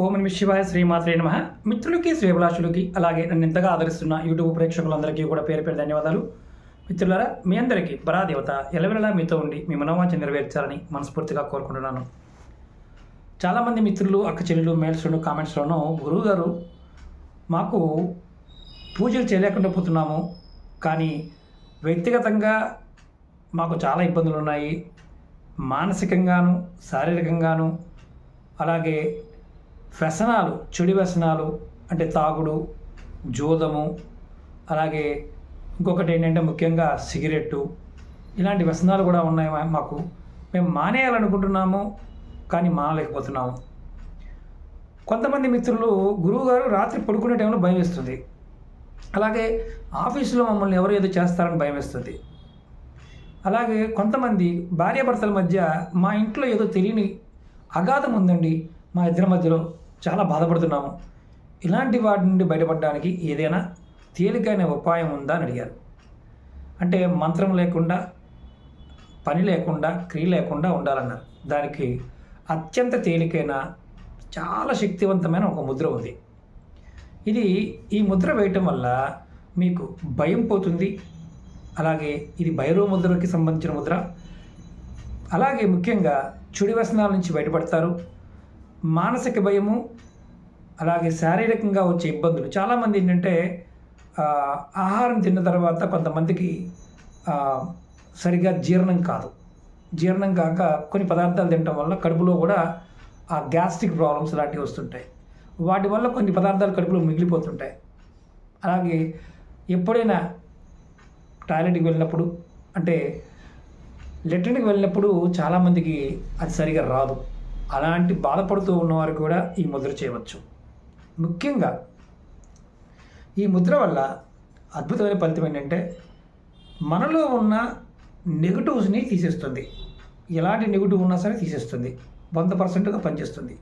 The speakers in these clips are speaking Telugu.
ఓం నమః శివాయ శ్రీమాత్రే నమః. మిత్రులకి శ్రేభిలాషులకి అలాగే నన్ను ఇంతగా ఆదరిస్తున్న యూట్యూబ్ ప్రేక్షకులందరికీ కూడా పేరు పేరు ధన్యవాదాలు. మిత్రులారా, మీ అందరికీ పరాదేవత ఎల్లవెల్లలా మీతో ఉండి మీ మనోవాంఛ నెరవేర్చాలని మనస్ఫూర్తిగా కోరుకుంటున్నాను. చాలామంది మిత్రులు, అక్క చెల్లెలు మెయిల్స్లోను కామెంట్స్లోనూ గురువుగారు మాకు పూజలు చేయలేకుండా పోతున్నాము, కానీ వ్యక్తిగతంగా మాకు చాలా ఇబ్బందులు ఉన్నాయి, మానసికంగాను శారీరకంగాను, అలాగే వ్యసనాలు, చెడు వ్యసనాలు అంటే తాగుడు, జోదము, అలాగే ఇంకొకటి ఏంటంటే ముఖ్యంగా సిగరెట్టు, ఇలాంటి వ్యసనాలు కూడా ఉన్నాయి మాకు. మేము మానేయాలనుకుంటున్నాము, కానీ మానలేకపోతున్నాము. కొంతమంది మిత్రులు గురువుగారు రాత్రి పడుకునే టైంలో భయం వేస్తుంది, అలాగే ఆఫీసులో మమ్మల్ని ఎవరు ఏదో చేస్తారని భయం వేస్తుంది. అలాగే కొంతమంది భార్యాభర్తల మధ్య మా ఇంట్లో ఏదో తెలియని అగాధం ఉందండి, మా ఇద్దరి మధ్యలో చాలా బాధపడుతున్నాము, ఇలాంటి వాటి నుండి బయటపడడానికి ఏదైనా తేలికైన ఉపాయం ఉందా అని అడిగారు. అంటే మంత్రం లేకుండా, పని లేకుండా, క్రియ లేకుండా ఉండాలన్నారు. దానికి అత్యంత తేలికైన, చాలా శక్తివంతమైన ఒక ముద్ర ఉంది. ఈ ముద్ర వేయటం వల్ల మీకు భయం పోతుంది. అలాగే ఇది భైరవ ముద్రకి సంబంధించిన ముద్ర. అలాగే ముఖ్యంగా చెడు వ్యసనాల నుంచి బయటపడతారు. మానసిక భయము, అలాగే శారీరకంగా వచ్చే ఇబ్బందులు. చాలామంది ఏంటంటే ఆహారం తిన్న తర్వాత కొంతమందికి సరిగా జీర్ణం కాదు. జీర్ణం కాక కొన్ని పదార్థాలు తినడం వల్ల కడుపులో కూడా ఆ గ్యాస్ట్రిక్ ప్రాబ్లమ్స్ లాంటివి వస్తుంటాయి. వాటి వల్ల కొన్ని పదార్థాలు కడుపులో మిగిలిపోతుంటాయి. అలాగే ఎప్పుడైనా టాయిలెట్కి వెళ్ళినప్పుడు, అంటే లెట్రిన్కి వెళ్ళినప్పుడు చాలామందికి అది సరిగా రాదు. అలాంటి బాధపడుతూ ఉన్నవారు కూడా ఈ ముద్ర చేయవచ్చు. ముఖ్యంగా ఈ ముద్ర వల్ల అద్భుతమైన ఫలితం ఏంటంటే మనలో ఉన్న నెగటివ్స్ని తీసేస్తుంది. ఎలాంటి నెగటివ్ ఉన్నా సరే తీసేస్తుంది. 100%గా పనిచేస్తుంది.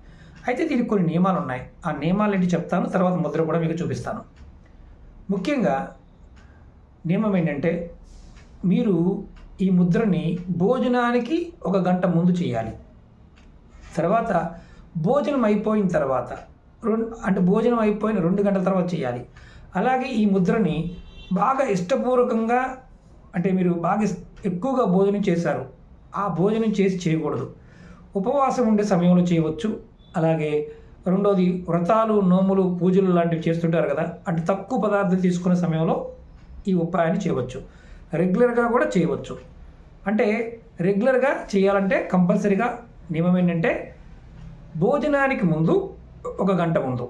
అయితే దీనికి కొన్ని నియమాలు ఉన్నాయి. ఆ నియమాలు ఏంటి చెప్తాను, తర్వాత ముద్ర కూడా మీకు చూపిస్తాను. ముఖ్యంగా నియమం ఏంటంటే మీరు ఈ ముద్రని భోజనానికి 1 గంట ముందు చేయాలి. తర్వాత భోజనం అయిపోయిన తర్వాత భోజనం అయిపోయిన 2 గంటల తర్వాత చేయాలి. అలాగే ఈ ముద్రని బాగా ఇష్టపూర్వకంగా, అంటే మీరు బాగా ఎక్కువగా భోజనం చేశారు, ఆ భోజనం చేసి చేయకూడదు. ఉపవాసం ఉండే సమయంలో చేయవచ్చు. అలాగే రెండోది వ్రతాలు, నోములు, పూజలు లాంటివి చేస్తుంటారు కదా, అంటే తక్కువ పదార్థాలు తీసుకునే సమయంలో ఈ ఉపాయాన్ని చేయవచ్చు. రెగ్యులర్గా కూడా చేయవచ్చు. అంటే రెగ్యులర్గా చేయాలంటే కంపల్సరీగా నియమం ఏంటంటే భోజనానికి ముందు 1 గంట ముందు,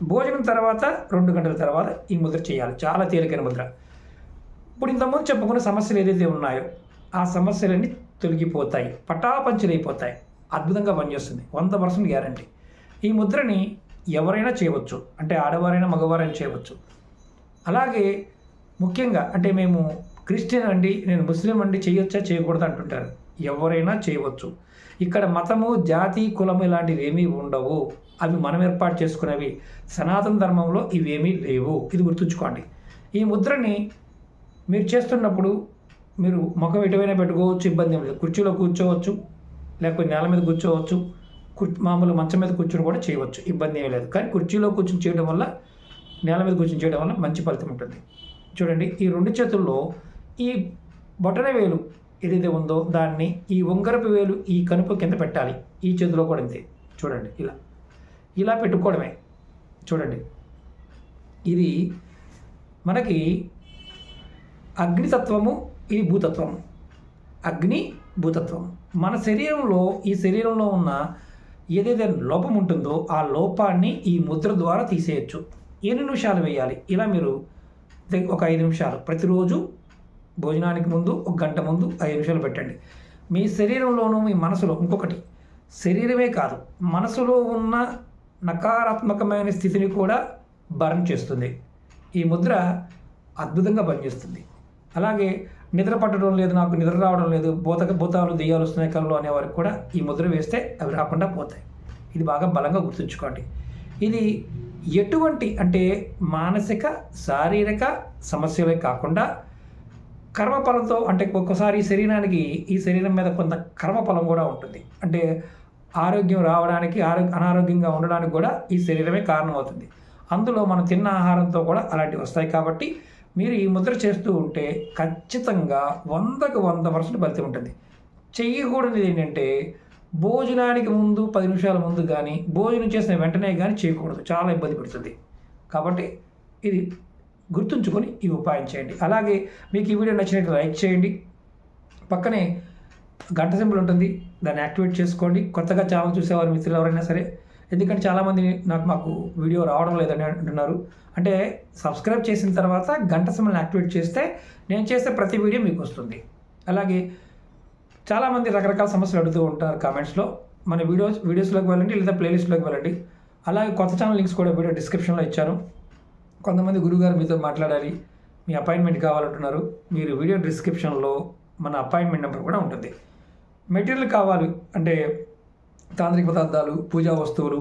భోజనం తర్వాత 2 గంటల తర్వాత ఈ ముద్ర చేయాలి. చాలా తేలికైన ముద్ర. ఇప్పుడు ఇంతకుముందు చెప్పుకున్న సమస్యలు ఏదైతే ఉన్నాయో ఆ సమస్యలన్నీ తొలగిపోతాయి, పటాపంచలైపోతాయి. అద్భుతంగా పనిచేస్తుంది. 100% గ్యారంటీ. ఈ ముద్రని ఎవరైనా చేయవచ్చు, అంటే ఆడవారైనా మగవారైనా చేయవచ్చు. అలాగే ముఖ్యంగా అంటే మేము క్రిస్టియన్ అండి, నేను ముస్లిం అండి, చేయొచ్చా చేయకూడదు అంటుంటారు. ఎవరైనా చేయవచ్చు. ఇక్కడ మతము, జాతి, కులము ఇలాంటివి ఏమీ ఉండవు. అవి మనం ఏర్పాటు చేసుకునేవి. సనాతన ధర్మంలో ఇవేమీ లేవు. ఇది గుర్తుంచుకోండి. ఈ ముద్రని మీరు చేస్తున్నప్పుడు మీరు ముఖం ఎటువైనా పెట్టుకోవచ్చు, ఇబ్బంది ఏం లేదు. కుర్చీలో కూర్చోవచ్చు, లేకపోతే నేల మీద కూర్చోవచ్చు, మామూలు మంచం మీద కూర్చొని కూడా చేయవచ్చు, ఇబ్బంది ఏమీ లేదు. కానీ కుర్చీలో కూర్చొని చేయడం వల్ల, నేల మీద కూర్చొని చేయడం వల్ల మంచి ఫలితం ఉంటుంది. చూడండి, ఈ 2 చేతుల్లో ఈ బొటన వేలు ఏదైతే ఉందో దాన్ని ఈ ఉంగరపు వేలు ఈ కనుపు కింద పెట్టాలి. ఈ చేతిలో కూడా అంతే. చూడండి, ఇలా పెట్టుకోవడమే. చూడండి, ఇది మనకి అగ్నితత్వము, ఇది భూతత్వము. అగ్ని, భూతత్వము. మన శరీరంలో, ఈ శరీరంలో ఉన్న ఏదైతే లోపం ఉంటుందో ఆ లోపాన్ని ఈ ముద్ర ద్వారా తీసేయచ్చు. ఎన్ని నిమిషాలు వేయాలి? ఇలా మీరు ఒక 5 నిమిషాలు ప్రతిరోజు భోజనానికి ముందు 1 గంట ముందు 5 నిమిషాలు పెట్టండి. మీ శరీరంలోనూ, మీ మనసులో, ఇంకొకటి శరీరమే కాదు, మనసులో ఉన్న నకారాత్మకమైన స్థితిని కూడా బర్న్ చేస్తుంది. ఈ ముద్ర అద్భుతంగా పనిచేస్తుంది. అలాగే నిద్ర పట్టడం లేదు, నాకు నిద్ర రావడం లేదు, భూతాలు దెయ్యాలు వస్తున్నాయి కళ్ళు అనేవారికి కూడా ఈ ముద్ర వేస్తే అవి రాకుండా పోతాయి. ఇది బాగా బలంగా గుర్తుంచుకోండి. ఇది ఎటువంటి అంటే మానసిక, శారీరక సమస్యలే కాకుండా కర్మఫలంతో, అంటే ఒక్కొక్కసారి ఈ శరీరం మీద కొంత కర్మఫలం కూడా ఉంటుంది. అంటే ఆరోగ్యం రావడానికి అనారోగ్యంగా ఉండడానికి కూడా ఈ శరీరమే కారణమవుతుంది. అందులో మనం తిన్న ఆహారంతో కూడా అలాంటివి వస్తాయి. కాబట్టి మీరు ఈ ముద్ర చేస్తూ ఉంటే ఖచ్చితంగా 100కి 100% ఫలితం ఉంటుంది. చెయ్యకూడనిది ఏంటంటే భోజనానికి ముందు 10 నిమిషాల ముందు కానీ భోజనం చేసిన వెంటనే కానీ చేయకూడదు, చాలా ఇబ్బంది పెడుతుంది. కాబట్టి ఇది గుర్తుంచుకొని ఈ ఉపాయం చేయండి. అలాగే మీకు ఈ వీడియో నచ్చినట్టు లైక్ చేయండి, పక్కనే గంట సింబల్ ఉంటుంది, దాన్ని యాక్టివేట్ చేసుకోండి. కొత్తగా ఛానల్ చూసేవారు మిత్రులు ఎవరైనా సరే, ఎందుకంటే చాలామంది మాకు వీడియో రావడం లేదని అంటున్నారు. అంటే సబ్స్క్రైబ్ చేసిన తర్వాత గంట సింబల్ని యాక్టివేట్ చేస్తే నేను చేసే ప్రతి వీడియో మీకు వస్తుంది. అలాగే చాలామంది రకరకాల సమస్యలు అడుగుతూ ఉంటారు కామెంట్స్లో. మన వీడియోస్లోకి వెళ్ళండి లేదా ప్లేలిస్ట్లోకి వెళ్ళండి. అలాగే కొత్త ఛానల్ లింక్స్ కూడా వీడియో డిస్క్రిప్షన్లో ఇచ్చాను. కొంతమంది గురువుగారు మీతో మాట్లాడాలి, మీ అపాయింట్మెంట్ కావాలంటున్నారు. మీరు వీడియో డిస్క్రిప్షన్లో మన అపాయింట్మెంట్ నెంబర్ కూడా ఉంటుంది. మెటీరియల్ కావాలి అంటే తాంత్రిక పదార్థాలు, పూజా వస్తువులు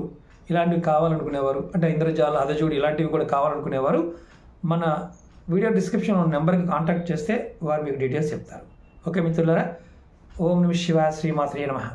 ఇలాంటివి కావాలనుకునేవారు, అంటే ఇంద్రజాల, హదజోడి ఇలాంటివి కూడా కావాలనుకునేవారు మన వీడియో డిస్క్రిప్షన్లో నెంబర్కి కాంటాక్ట్ చేస్తే వారు మీకు డీటెయిల్స్ చెప్తారు. ఓకే మిత్రులారా, ఓం నమః శివాయ, శ్రీమాత్రే నమః.